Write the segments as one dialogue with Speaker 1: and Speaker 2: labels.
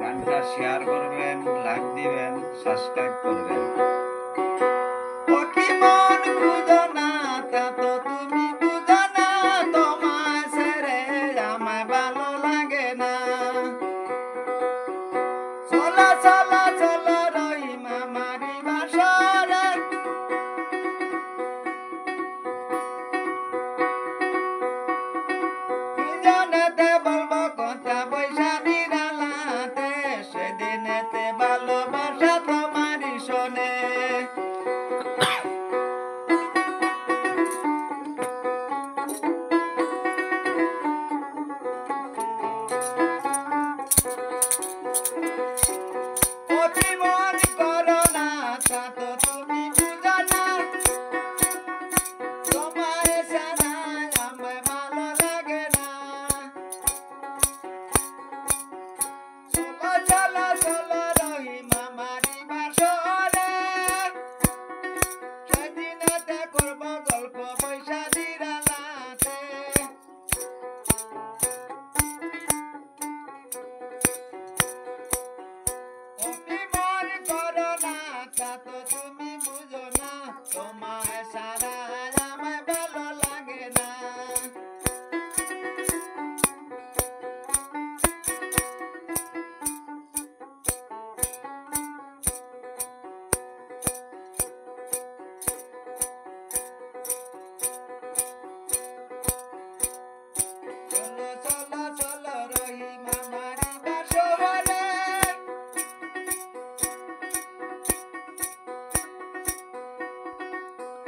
Speaker 1: গানটা শেয়ার করবেন, লাইক দিবেন, সাবস্ক্রাইব করবেন। ও কি মন বুঝো না, তা তো তুমি বুঝো না, তোমায় ছেড়ে আমায় ভালো লাগে না। চলো চলো চলো রহিম আমারি বাসরে, দুজনেতে বলবো কথা পয়সা নিরালাতে, সেদিনেতে ভালোবাসা তোমারই শোনে। অভিমান করো না, তা তো তুমি বুঝো না, তোমায় ছাড়া আমায় ভালো লাগে না। চলো চলো চলো রহিম আমারি বাসরে, সেদিনেতে করবো গল্প পয়সা নিরালাতে। অভিমান করো না, তা তো তুমি বুঝো না, তোমায় ছাড়া আমায় ভালো লাগে না। চলো চলো চলো রহিম আমারি বাসরে,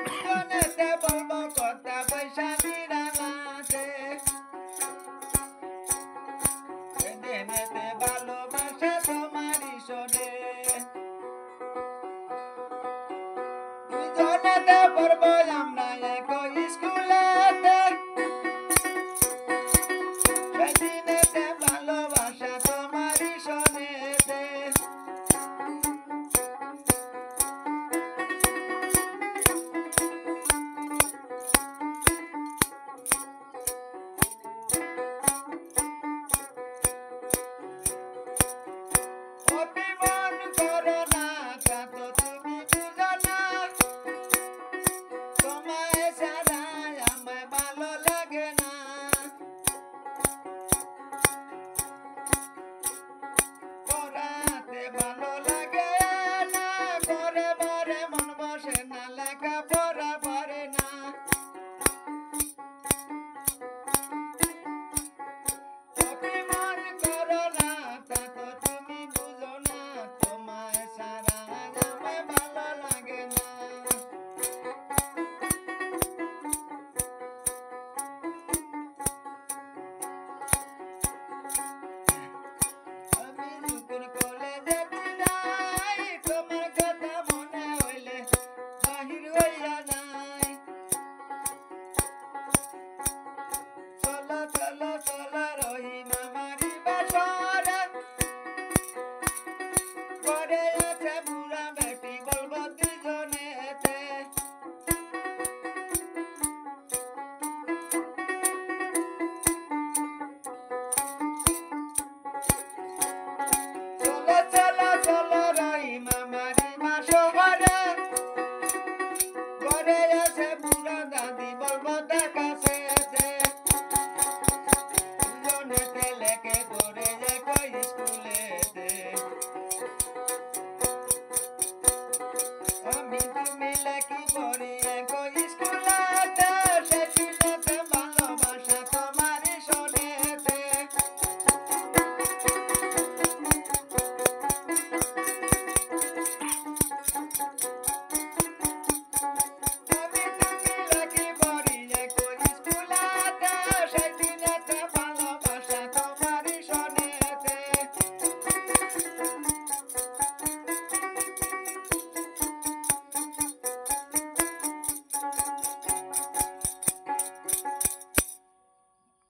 Speaker 1: দুজনেতে বলবো কথা পয়সা নিরালাতে, সেদিনেতে ভালোবাসা তোমারই শোনে। দুজনেতে পড়বো আমরা